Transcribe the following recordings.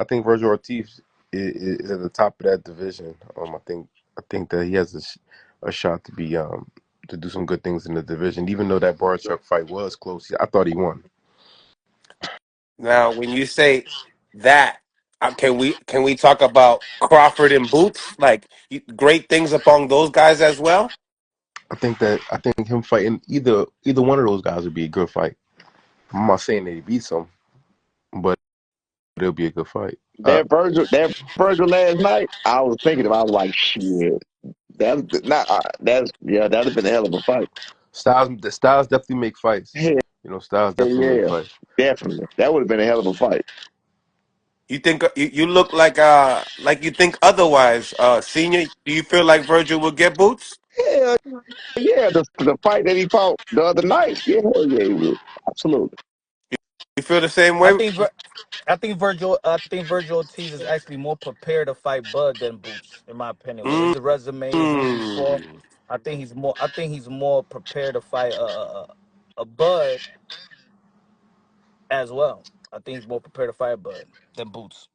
think Virgil Ortiz is at the top of that division. I think that he has a shot to be to do some good things in the division. Even though that bar truck fight was close, I thought he won. Now, when you say that, can we talk about Crawford and Boots? Like great things upon those guys as well. I think him fighting either one of those guys would be a good fight. I'm not saying that he beats him, but it'll be a good fight. That Virgil last night, I was thinking about. I was like, shit. That's not. That's yeah. That'd have been a hell of a fight. Styles definitely make fights. Hell Styles definitely make yeah, fights. definitely. That would have been a hell of a fight. You think you look like you think otherwise, Senior? Do you feel like Virgil will get Boots? Hell yeah. The fight that he fought the other night. Yeah, hell yeah, he would. Absolutely. You feel the same I way? think I think Virgil Ortiz is actually more prepared to fight Bud than Boots, in my opinion. With Mm. his resume, his wins before, I think he's more prepared to fight a Bud as well. I think he's more prepared to fight Bud than Boots.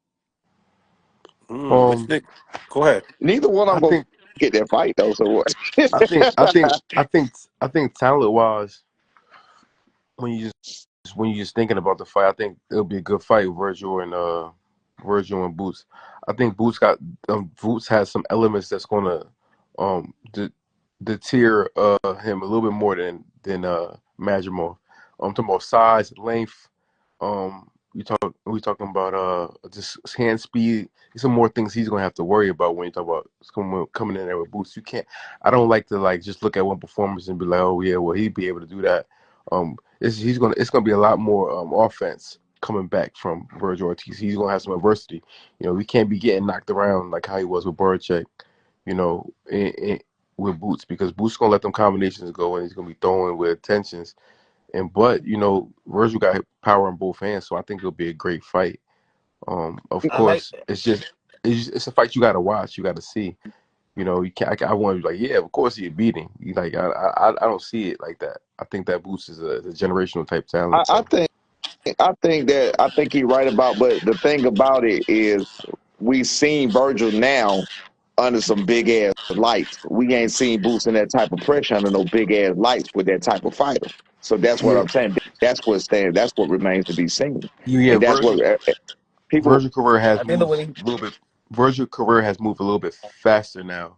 What you Um, think? Go ahead. Neither one of I them gonna think get that fight though. So what? I think I think I think I think talent wise, when you just thinking about the fight, I think it'll be a good fight. Virgil and Boots. I think Boots has some elements that's gonna deter him a little bit more than Majimov. Talking about size, length. We talking about just hand speed. Some more things he's gonna have to worry about when you talk about coming in there with Boots. You can't. I don't like to like just look at one performance and be like, oh yeah, well he'd be able to do that. It's gonna be a lot more offense coming back from Virgil Ortiz. He's gonna have some adversity. We can't be getting knocked around like how he was with Boric. You know, with Boots because Boots gonna let them combinations go and he's gonna be throwing with tensions. But Virgil got power in both hands, so I think it'll be a great fight. Of I like course, it's a fight you got to watch, you got to see. You can't. I want to be like, yeah, of course he beat him. Like I don't see it like that. I think that Boots is a generational type talent. I think I think he's right about. But the thing about it is, we seen Virgil now under some big ass lights. We ain't seen Boots in that type of pressure under no big ass lights with that type of fighter. So that's what Yeah, I'm saying. That's what stands. That's what remains to be seen, yeah. and that's what people. Virgil career has at the end of moved the day, a little bit. Virgil career has moved a little bit faster now,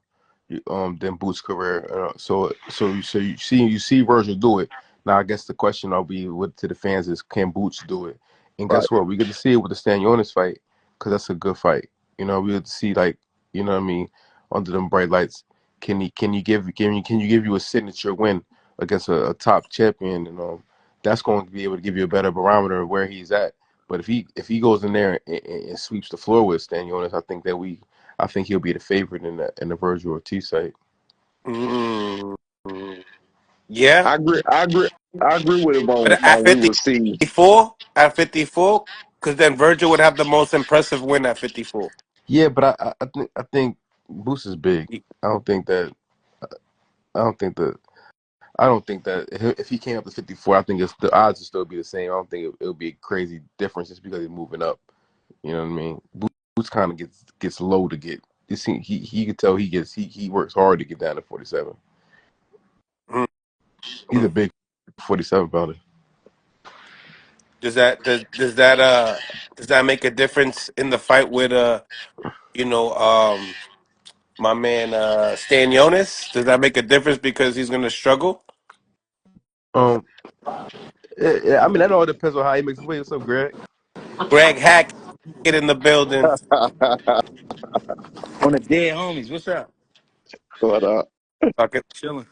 than Boots' career. So you see Virgil do it. Now I guess the question I'll be with to the fans is, can Boots do it? And Right. guess what? We get to see it with the Stanionis fight because that's a good fight. We get to see like what I mean under them bright lights. Can you give you a signature win against a top champion? And that's going to be able to give you a better barometer of where he's at. But if he goes in there and sweeps the floor with Stanionis, I think he'll be the favorite in the Virgil Ortiz site. Mm. Yeah, I agree. I agree with him but on we will see. at 54, because then Virgil would have the most impressive win at 54. Yeah, but I think Boost is big. I don't think that I don't think that I don't think that if he came up to 54, I think the odds would still be the same. I don't think it'll be a crazy difference just because he's moving up. You know what I mean? Boots kind of gets low to get. He could tell he works hard to get down to 47. Mm. He's a big 47 pounder. Does that make a difference in the fight with you know um my man Stanionis? Does that make a difference because he's gonna struggle? Um, I mean that all depends on how he makes his way. What's up, Greg? Greg Hackett in the building. On the dead homies. What's up? but Talking, Chilling.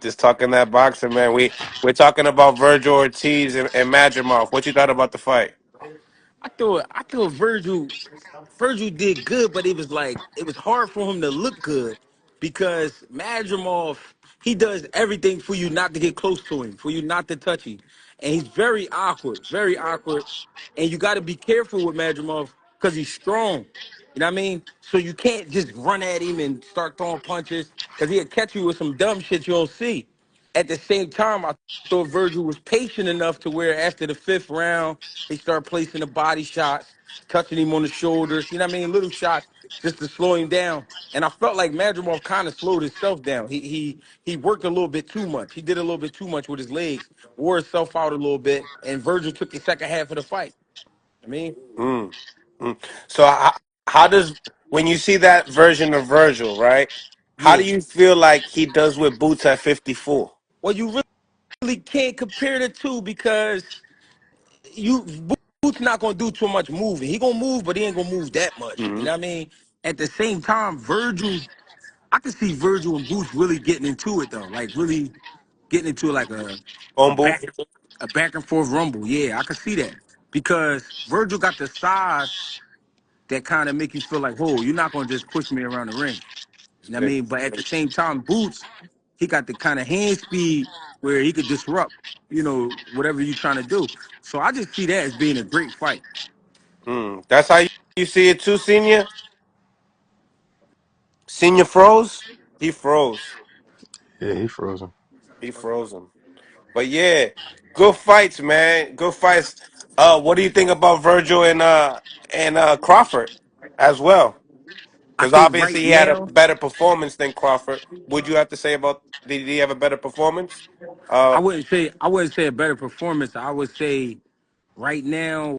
just talking that boxing, man. We're talking about Virgil Ortiz and Madrimov. What you thought about the fight? I thought Virgil did good, but it was hard for him to look good because Madrimov, he does everything for you not to get close to him, for you not to touch him. And he's very awkward. And you got to be careful with Madrimov because he's strong. You know what I mean? So you can't just run at him and start throwing punches because he'll catch you with some dumb shit you don't see. at the same time, I thought Virgil was patient enough to where after the fifth round, he started placing the body shots, touching him on the shoulders. You know what I mean? Little shots just to slow him down. And I felt like Madrimov kind of slowed himself down. He worked a little bit too much. He did a little bit too much with his legs, wore himself out a little bit, and Virgil took the second half of the fight. I mean, Mm, mm. So how does when you see that version of Virgil, right? How yeah. do you feel like he does with Boots at 54? Well, you really can't compare the two because you Boots not gonna do too much moving. He gonna move, but he ain't gonna move that much. You Mm-hmm. know what I mean? At the same time, Virgil, I can see Virgil and Boots really getting into it though, like really getting into like a Bumble. back a back and forth rumble. Yeah, I can see that because Virgil got the size that kind of make you feel like, oh, you're not gonna just push me around the ring. You know what I mean? But at the same time, Boots, he got the kind of hand speed where he could disrupt, whatever you're trying to do. So I just see that as being a great fight. That's how you see it too, Senior. Senior froze. He froze. Yeah, he frozen. He frozen. But yeah, good fights, man. Good fights. What do you think about Virgil and Crawford as well? I Because think right obviously he had a now, better performance than Crawford. Would you have to say about did he have a better performance? Uh, I wouldn't say a better performance. I would say right now,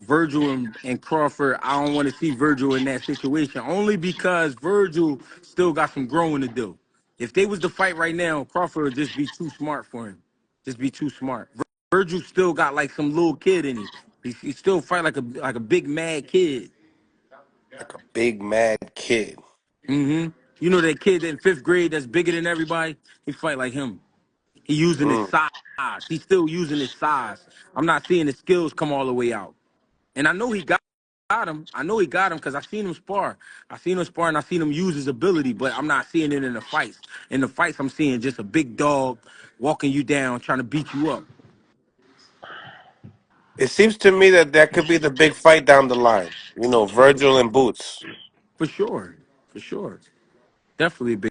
Virgil and Crawford, I don't want to see Virgil in that situation only because Virgil still got some growing to do. If they was to fight right now, Crawford would just be too smart for him. Just be too smart. Virgil still got like some little kid in him. He still fight like a big mad kid. like a big mad kid. You know that kid in fifth grade that's bigger than everybody? He fight like him. He using his Mm. size. He's still using his size. I'm not seeing his skills come all the way out. And I know he got him. I know he got him because I seen him spar. I seen him spar and I seen him use his ability, but I'm not seeing it in the fights. In the fights, I'm seeing just a big dog walking you down, trying to beat you up. It seems to me that that could be the big fight down the line. You know, Virgil and Boots. For sure. For sure. Definitely a big